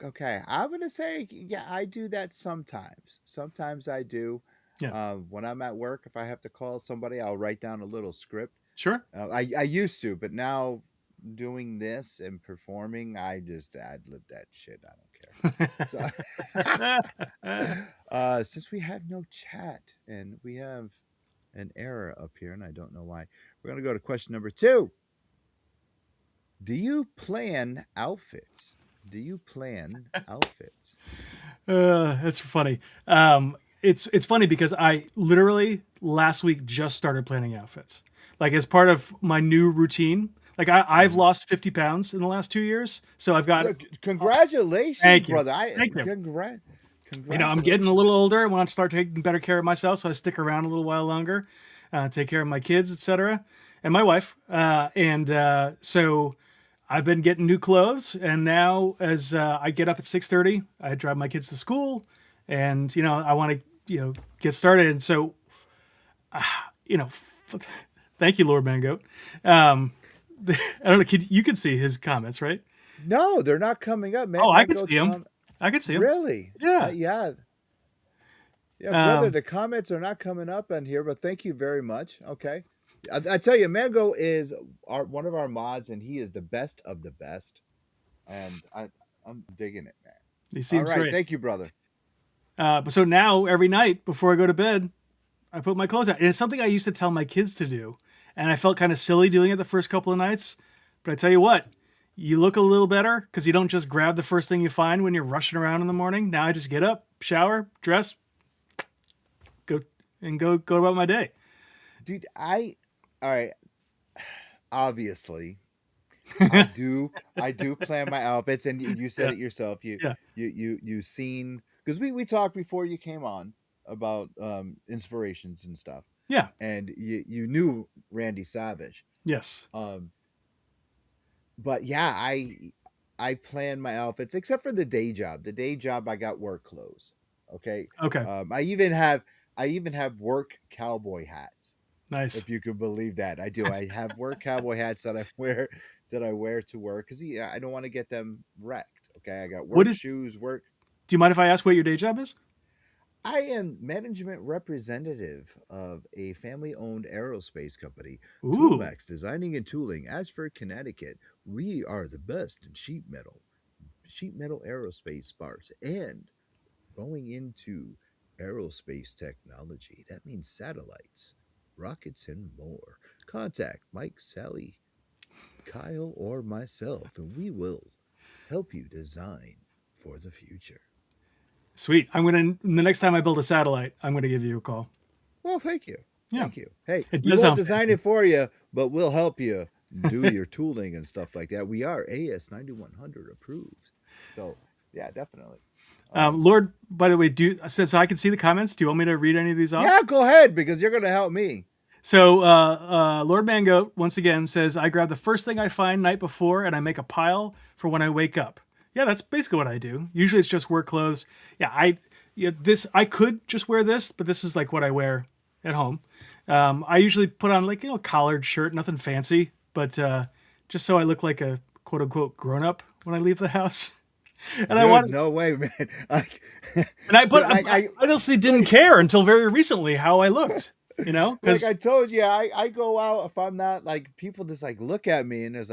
Okay. I'm going to say, yeah, I do that sometimes. Sometimes I do. Yeah. When I'm at work, if I have to call somebody, I'll write down a little script. Sure. I used to, but now doing this and performing, I just ad-lib that shit. I don't care. Since we have no chat and we have an error up here, and I don't know why, we're going to go to question number 2. Do you plan outfits? That's funny. It's funny because I literally last week just started planning outfits, like as part of my new routine. Like I've lost 50 pounds in the last 2 years, so I've got. Congratulations, Thank you. Brother! Thank you. Congratulations. I'm getting a little older. I want to start taking better care of myself, so I stick around a little while longer, take care of my kids, etc., and my wife. So I've been getting new clothes, and now as I get up at 6:30, I drive my kids to school, and I want to get started. And so, thank you, Lord Mangoat. I don't know. You can see his comments, right? No, they're not coming up, man. Oh, I can see them. I can see them. Really? Yeah. Yeah, brother. The comments are not coming up on here, but thank you very much. Okay. I tell you, Mango is one of our mods, and he is the best of the best. And I'm digging it, man. He seems all right. Great. Thank you, brother. So now every night before I go to bed, I put my clothes out. And it's something I used to tell my kids to do. And I felt kind of silly doing it the first couple of nights. But I tell you what, you look a little better because you don't just grab the first thing you find when you're rushing around in the morning. Now I just get up, shower, dress, go about my day. Dude, all right. Obviously, I do plan my outfits, and you said it yourself. You seen, because we talked before you came on about inspirations and stuff. Yeah. And you knew Randy Savage. Yes. But yeah, I plan my outfits except for the day job. The day job I got work clothes. Okay. I even have work cowboy hats. Nice. If you could believe that. I do. I have work cowboy hats that I wear to work because I don't want to get them wrecked. Okay. I got shoes, work. Do you mind if I ask what your day job is? I am management representative of a family-owned aerospace company, Toolmax Designing and Tooling. As for Connecticut, we are the best in sheet metal aerospace parts, and going into aerospace technology. That means satellites, rockets, and more. Contact Mike, Sally, Kyle, or myself, and we will help you design for the future. Sweet. The next time I build a satellite, I'm going to give you a call. Well, thank you. Yeah. Thank you. Hey, we won't design it for you, but we'll help you do your tooling and stuff like that. We are AS 9100 approved. So, yeah, definitely. Lord, by the way, since I can see the comments, do you want me to read any of these off? Yeah, go ahead, because you're going to help me. So, Lord Mango, once again, says, I grab the first thing I find night before, and I make a pile for when I wake up. Yeah, that's basically what I do. Usually it's just work clothes. Yeah, I could just wear this, but this is like what I wear at home. I usually put on a collared shirt, nothing fancy, but just so I look like a quote unquote grown up when I leave the house. And no way, man. I honestly didn't care until very recently how I looked. Like I told you, I go out if I'm not people just look at me and there's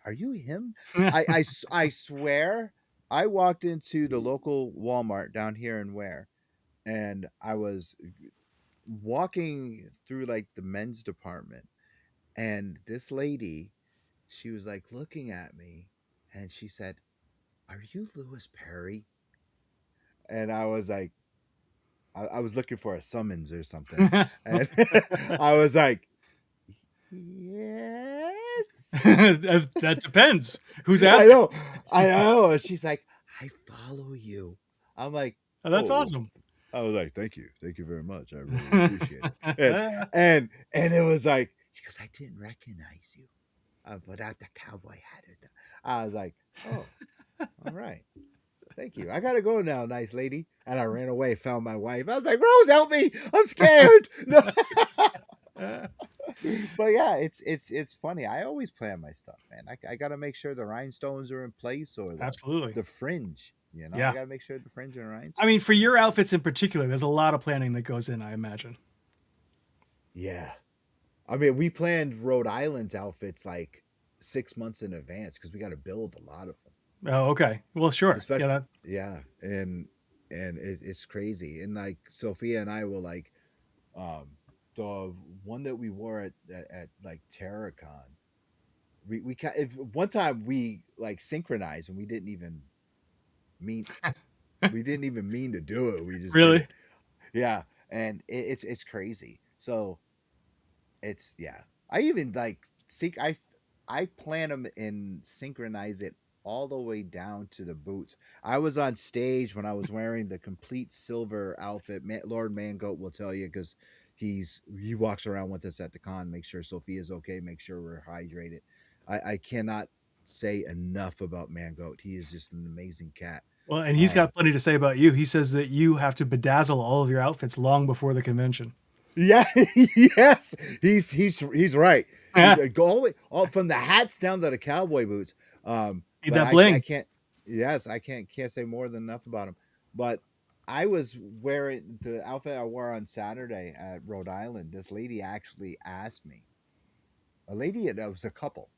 are you him? I swear I walked into the local Walmart down here in Ware, and I was walking through the men's department, and this lady, she was looking at me, and she said, "Are you Louis Perry?" And I was I was looking for a summons or something, and I was like, "Yes." That depends. Who's asking? I know. And she's like, I follow you. I'm like, oh, that's awesome. I was like, thank you very much. I really appreciate it. And it was like, she goes, I didn't recognize you without the cowboy hat. I was like, oh, all right. Thank you. I gotta go now, nice lady. And I ran away, found my wife. I was like, Rose, help me! I'm scared. No. But yeah, it's funny. I always plan my stuff, man. I gotta make sure the rhinestones are in place, or absolutely the fringe. You know, yeah. I gotta make sure the fringe and rhinestones. I mean, for your outfits in particular, there's a lot of planning that goes in, I imagine. Yeah, I mean, we planned Rhode Island's outfits like 6 months in advance because we got to build a lot of them. Oh, okay. Well, sure. Especially, and it's crazy. And like Sophia and I will like, the one that we wore at like Terracon. One time we like synchronized and we didn't even mean to do it. We just really, yeah. And it's crazy. So it's I even like I plan them and synchronize it all the way down to the boots. I was on stage when I was wearing the complete silver outfit. Lord Mangoat will tell you because he walks around with us at the con, make sure Sophia's okay, make sure we're hydrated. I cannot say enough about Mangoat. He is just an amazing cat. Well, and he's got plenty to say about you. He says that you have to bedazzle all of your outfits long before the convention. Yeah, yes, he's right. Go all from the hats down to the cowboy boots. That bling. I can't. Yes, I can't say more than enough about him. But I was wearing the outfit I wore on Saturday at Rhode Island. This lady actually asked me. A lady that was a couple,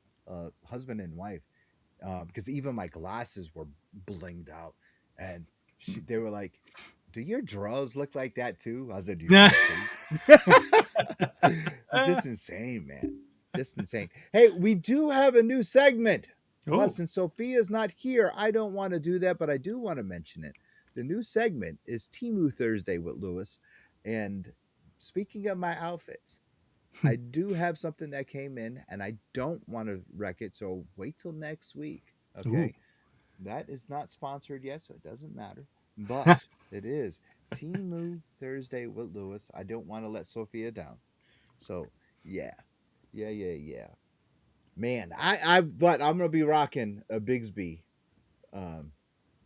husband and wife, because even my glasses were blinged out, and they were like, do your drawers look like that too? I said, it's just insane, man. Just insane. Hey, we do have a new segment. Well, since Sophia's not here, I don't want to do that, but I do want to mention it. The new segment is Temu Thursday with Lewis. And speaking of my outfits, I do have something that came in, and I don't want to wreck it, so wait till next week. Okay. Ooh. That is not sponsored yet, so it doesn't matter. But it is Temu Thursday with Lewis. I don't want to let Sophia down. So yeah. Man, but I'm gonna be rocking a Bixby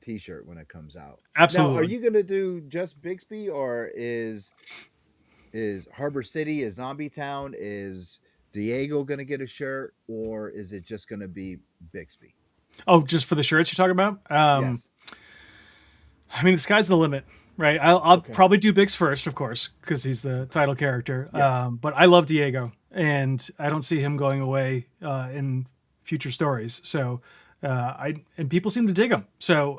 t-shirt when it comes out. Absolutely. Now, are you gonna do just Bixby, or is Harbor City, is Zombie Town, is Diego gonna get a shirt, or is it just gonna be Bixby? Oh, just for the shirts you're talking about? Yes. I mean, the sky's the limit, right? I'll probably do Bix first, of course, because he's the title character. Yeah. But I love Diego, and I don't see him going away in future stories. So, and people seem to dig him. So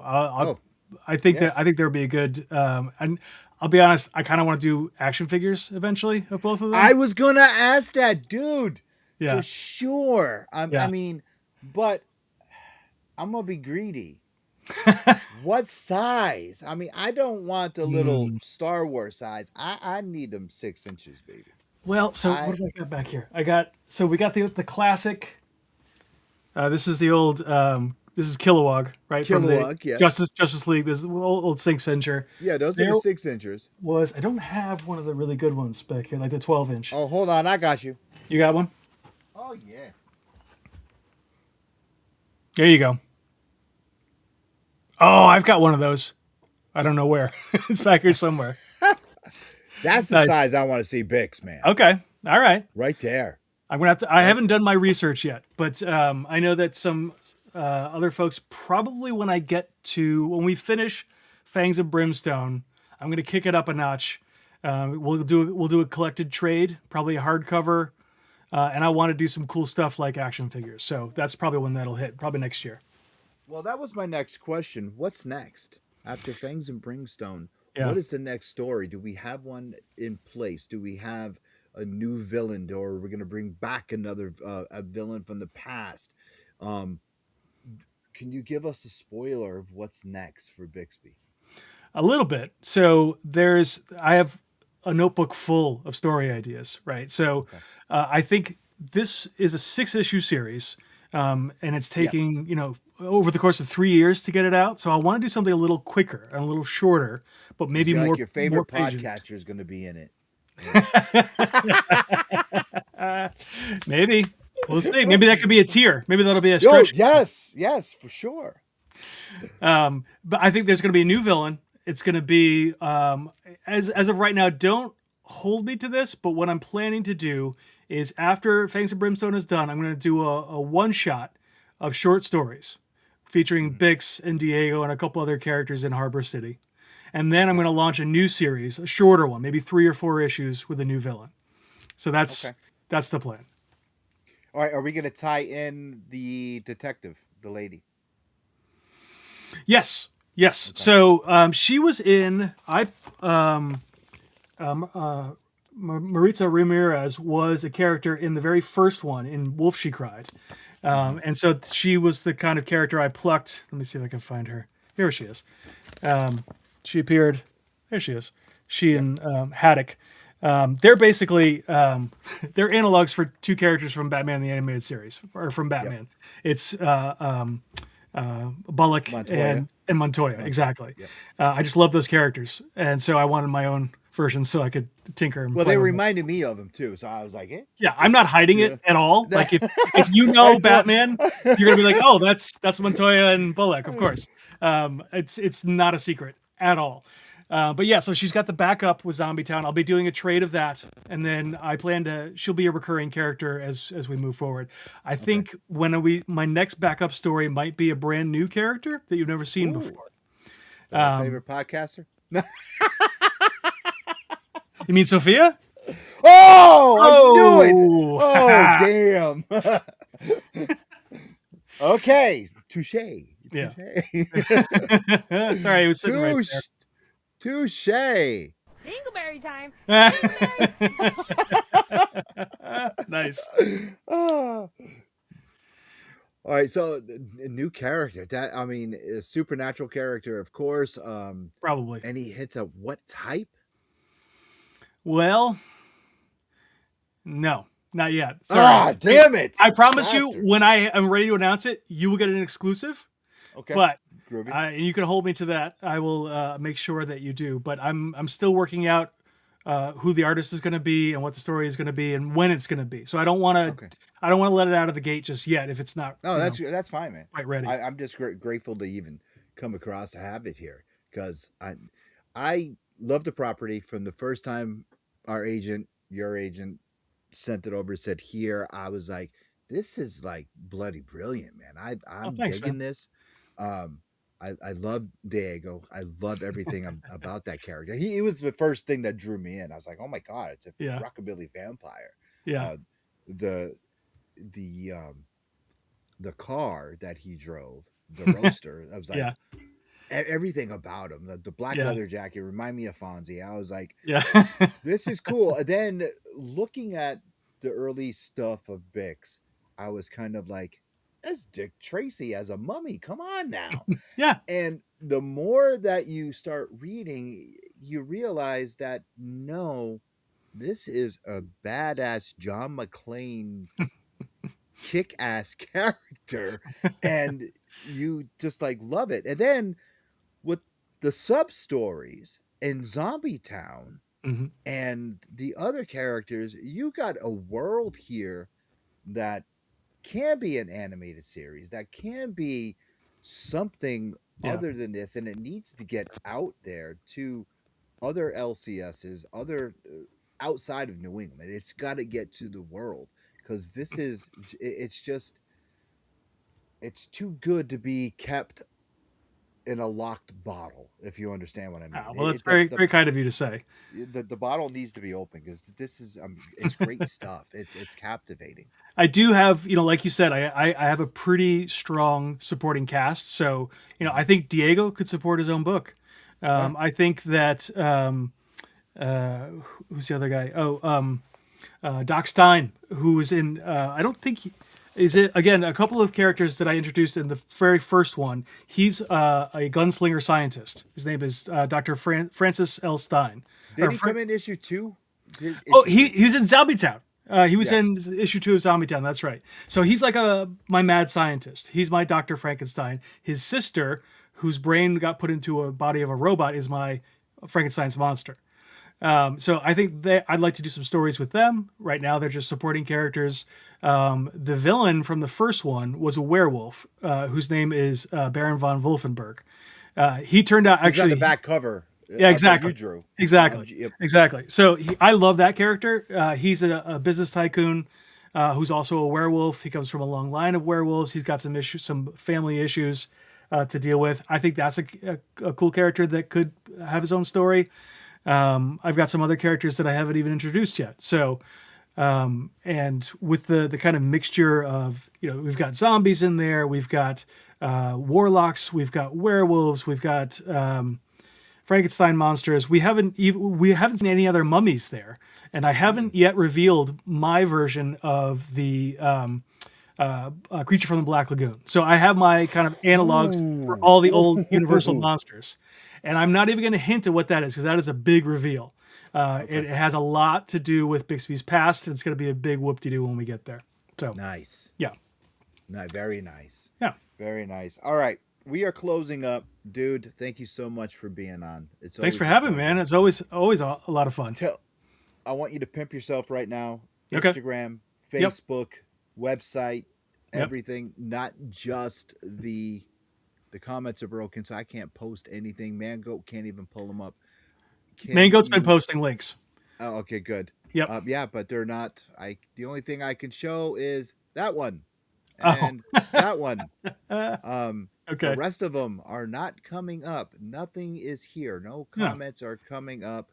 I think that there would be a good. And I'll be honest, I kind of want to do action figures eventually of both of them. I was gonna ask that, dude. Yeah, for sure. I mean, but I'm gonna be greedy. What size? I mean, I don't want the little Star Wars size. I need them 6 inches, baby. Well, so what do I got back here? We got the classic. This is the old. This is Kilowog, right? Kilowog, yeah. Justice League. This is old 6-incher. Yeah, those are 6 inchers. I don't have one of the really good ones back here, like the 12-inch. Oh, hold on, I got you. You got one? Oh yeah. There you go. Oh, I've got one of those. I don't know where. It's back here somewhere. That's the size I want to see Bix, man. Okay. All right. Right there. I'm gonna have to. I haven't done my research yet, but I know that some other folks probably when we finish Fangs of Brimstone, I'm gonna kick it up a notch. We'll do a collected trade, probably a hardcover, and I want to do some cool stuff like action figures. So that's probably when that'll hit. Probably next year. Well, that was my next question. What's next after Fangs and Brimstone? Yeah. What is the next story? Do we have one in place? Do we have a new villain, or are we going to bring back another a villain from the past? Can you give us a spoiler of what's next for Bixby? A little bit. So I have a notebook full of story ideas, right? So I think this is a 6-issue series, and it's taking over the course of 3 years to get it out. So I want to do something a little quicker and a little shorter, but maybe more. Like your favorite podcatcher is going to be in it. Maybe we'll see. Maybe that could be a tier. Maybe that'll be a stretch. Yes, for sure. But I think there's going to be a new villain. It's going to be as of right now. Don't hold me to this, but what I'm planning to do is after Fangs of Brimstone is done, I'm going to do a one-shot of short stories featuring Bix and Diego and a couple other characters in Harbor City. And then I'm going to launch a new series, a shorter one, maybe 3 or 4 issues with a new villain. So that's the plan. All right, are we going to tie in the detective, the lady? Yes. Okay. So she was in Maritza Ramirez was a character in the very first one in Wolf She Cried. And so she was the kind of character I plucked. Let me see if I can find her. Here she is. She appeared. There she is. She and Haddock. They're basically they're analogs for 2 characters from Batman the Animated Series, or from Batman. Yep. It's Bullock and Montoya. Exactly. Yep. I just love those characters, and so I wanted my own version so I could tinker. And they reminded me of him too, so I was like, yeah, I'm not hiding it at all. Like if you know Batman, you're gonna be like, oh, that's Montoya and Bullock, of course. It's not a secret at all. But yeah, so she's got the backup with Zombie Town. I'll be doing a trade of that, and then I plan she'll be a recurring character as we move forward. I think my next backup story might be a brand new character that you've never seen before. Favorite podcaster? You mean Sophia? Oh, I knew it. Oh, damn. Okay, touche. Yeah. Sorry, I was sitting right there. Touche. Dingleberry time. Nice. All right, so a new character. A supernatural character, of course. Probably. And he hits at what type? Well, no, not yet. Sorry. Damn it! I promise you, when I am ready to announce it, you will get an exclusive. Okay. But you can hold me to that. I will make sure that you do. But I'm still working out who the artist is going to be and what the story is going to be and when it's going to be. So I don't want to let it out of the gate just yet if it's not. No, that's fine, man. Quite ready. I'm just grateful to even come across to have it here because I love the property from the first time your agent sent it over and said here. I was like, this is like bloody brilliant, man. I'm digging this. I love Diego. I love everything about that character. He was the first thing that drew me in. I was like, oh my god, it's a rockabilly vampire. Yeah. The car that he drove, the roadster. I was like, everything about him. The black leather jacket reminded me of Fonzie. I was like, this is cool. And then looking at the early stuff of Bix, I was kind of like, that's Dick Tracy as a mummy. Come on now. Yeah. And the more that you start reading, you realize that no, this is a badass John McClane kick-ass character. And you just like love it. And then with the sub-stories in Zombie Town and the other characters, you got a world here that can be an animated series, that can be something other than this, and it needs to get out there to other LCSs, other outside of New England. It's got to get to the world because it's too good to be kept in a locked bottle, if you understand what I mean. Well, it's very kind of you to say. The bottle needs to be open because this is it's great stuff. It's captivating. I do have, like you said, I have a pretty strong supporting cast. So, I think Diego could support his own book. I think that who's the other guy? Doc Stein, who was in. I don't think is it again a couple of characters that I introduced in the very first one. He's a gunslinger scientist. His name is Dr. Francis L. Stein. Did he come in issue 2? He's in Zombie Town. He was in issue 2 of Zombie Town. That's right. So he's like my mad scientist. He's my Dr. Frankenstein. His sister, whose brain got put into a body of a robot, is my Frankenstein's monster. So I think I'd like to do some stories with them. Right now, they're just supporting characters. The villain from the first one was a werewolf, whose name is Baron von Wolfenberg. He turned out actually... He's on the back cover. Yeah, exactly. You drew. Exactly. Yep. Exactly. So I love that character. He's a business tycoon who's also a werewolf. He comes from a long line of werewolves. He's got some issues, some family issues to deal with. I think that's a cool character that could have his own story. I've got some other characters that I haven't even introduced yet. So, and with the kind of mixture of, we've got zombies in there, we've got warlocks, we've got werewolves, we've got Frankenstein monsters. We haven't seen any other mummies there, and I haven't yet revealed my version of the Creature from the Black Lagoon. So I have my kind of analogs for all the old Universal monsters. And I'm not even going to hint at what that is, because that is a big reveal. It has a lot to do with Bixby's past, and it's going to be a big whoop-de-doo when we get there. So nice. Yeah. Very nice. Yeah. Very nice. All right. We are closing up. Dude, thank you so much for being on. Thanks for having me, man. It's always a lot of fun. I want you to pimp yourself right now. Okay. Instagram, Facebook, website, everything. Not just the comments are broken, so I can't post anything. Mangoat can't even pull them up. Mangoat's been posting links. Oh, okay, good. Yep. Yeah, but they're not. The only thing I can show is that one and that one. Okay. The rest of them are not coming up. Nothing is here. No comments are coming up.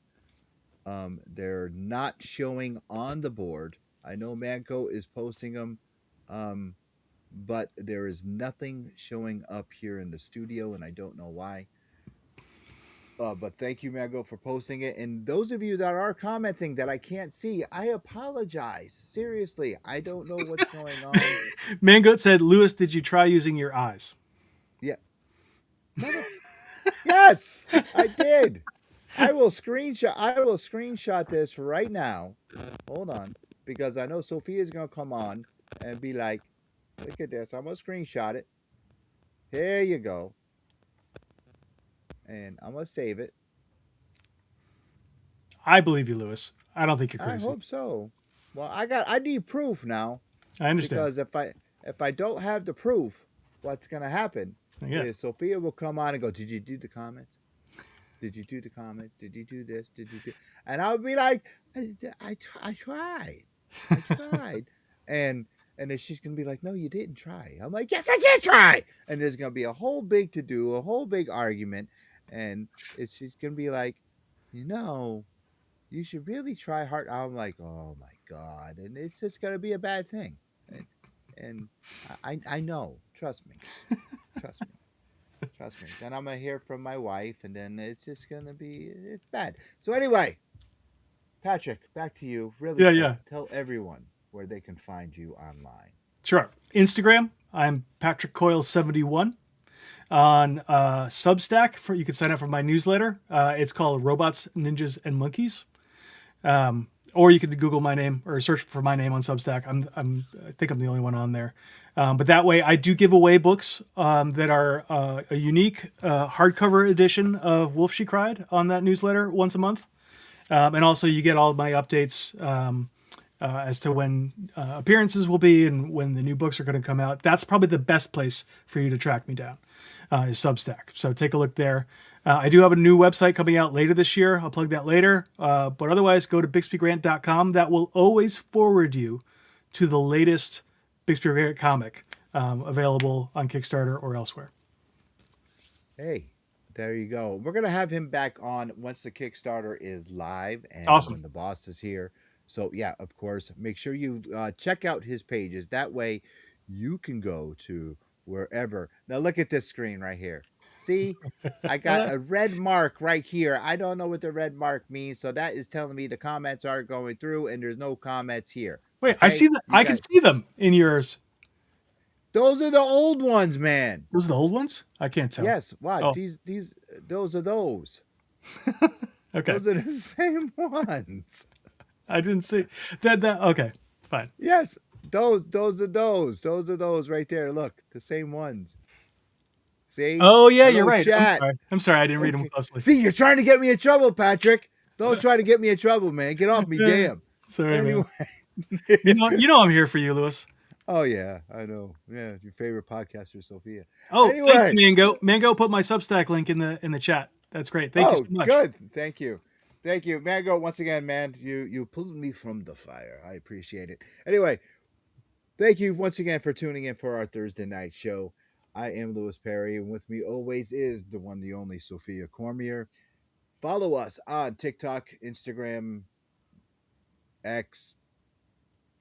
They're not showing on the board. I know Mangoat is posting them. But there is nothing showing up here in the studio, and I don't know why. But thank you, Mango, for posting it. And those of you that are commenting that I can't see, I apologize. Seriously, I don't know what's going on. Mango said, Lewis, did you try using your eyes? Yeah. Yes, I did. I will screenshot this right now. Hold on, because I know Sophia is going to come on and be like, look at this. I'm going to screenshot it. Here you go. And I'm going to save it. I believe you, Lewis. I don't think you're crazy. I hope so. Well, I need proof now. I understand. Because if I don't have the proof, what's going to happen is Sophia will come on and go, did you do the comments? Did you do the comment? Did you do this? Did you do? And I'll be like, I tried. I tried. And then she's going to be like, no, you didn't try. I'm like, yes, I did try. And there's going to be a whole big to-do, a whole big argument. And she's going to be like, you should really try hard. I'm like, oh, my God. And it's just going to be a bad thing. And I know. Trust me. Trust me. Trust me. Then I'm going to hear from my wife, and then it's just going to be, it's bad. So anyway, Patrick, back to you. Really, tell everyone where they can find you online. Sure. Instagram, I'm Patrick Coyle 71. On Substack, you can sign up for my newsletter. It's called Robots, Ninjas, and Monkeys. Or you could Google my name or search for my name on Substack. I think I'm the only one on there. But that way, I do give away books that are a unique hardcover edition of Wolf She Cried on that newsletter once a month. And also, you get all of my updates as to when appearances will be and when the new books are going to come out. That's probably the best place for you to track me down, is Substack. So take a look there. I do have a new website coming out later this year. I'll plug that later. But otherwise, go to BixbyGrant.com. That will always forward you to the latest Bixby Grant comic available on Kickstarter or elsewhere. Hey, there you go. We're going to have him back on once the Kickstarter is live and when the boss is here. So, yeah, of course, make sure you check out his pages. That way you can go to wherever. Now, look at this screen right here. See, I got a red mark right here. I don't know what the red mark means. So that is telling me the comments aren't going through and there's no comments here. Wait, okay? I see that. I can see them in yours. Those are the old ones, man. Those are the old ones? I can't tell. Yes. Wow. Oh. Those are those. Okay. Those are the same ones. I didn't see that. Okay. But yes, those are those right there. Look, the same ones. See? Oh yeah, Hello, you're right. Chat. I'm sorry. I didn't read them closely. See, you're trying to get me in trouble, Patrick. Don't try to get me in trouble, man. Get off me, damn. Sorry, anyway. Man. You know I'm here for you, Lewis. Oh yeah, I know. Yeah, your favorite podcaster, Sophia. Oh, anyway. thank you, Mango. Mango put my Substack link in the chat. That's great. Thank you so much. Good. Thank you, Mango. Once again, man, you pulled me from the fire. I appreciate it. Anyway, thank you once again for tuning in for our Thursday night show. I am Lewis Perry, and with me always is the one, the only Sophia Cormier. Follow us on TikTok, Instagram, X.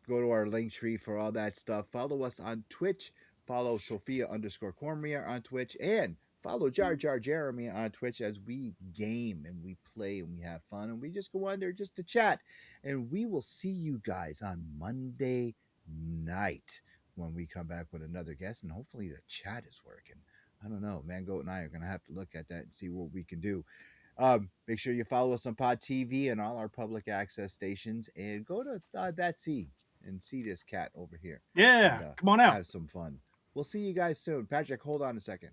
Go to our link tree for all that stuff. Follow us on Twitch. Follow Sophia_Cormier on Twitch. And follow Jar Jar Jeremy on Twitch as we game and we play and we have fun. And we just go on there just to chat. And we will see you guys on Monday night when we come back with another guest. And hopefully the chat is working. I don't know. Mango and I are going to have to look at that and see what we can do. Make sure you follow us on Pod TV and all our public access stations. And go to That's and see this cat over here. Yeah, and, come on out. Have some fun. We'll see you guys soon. Patrick, hold on a second.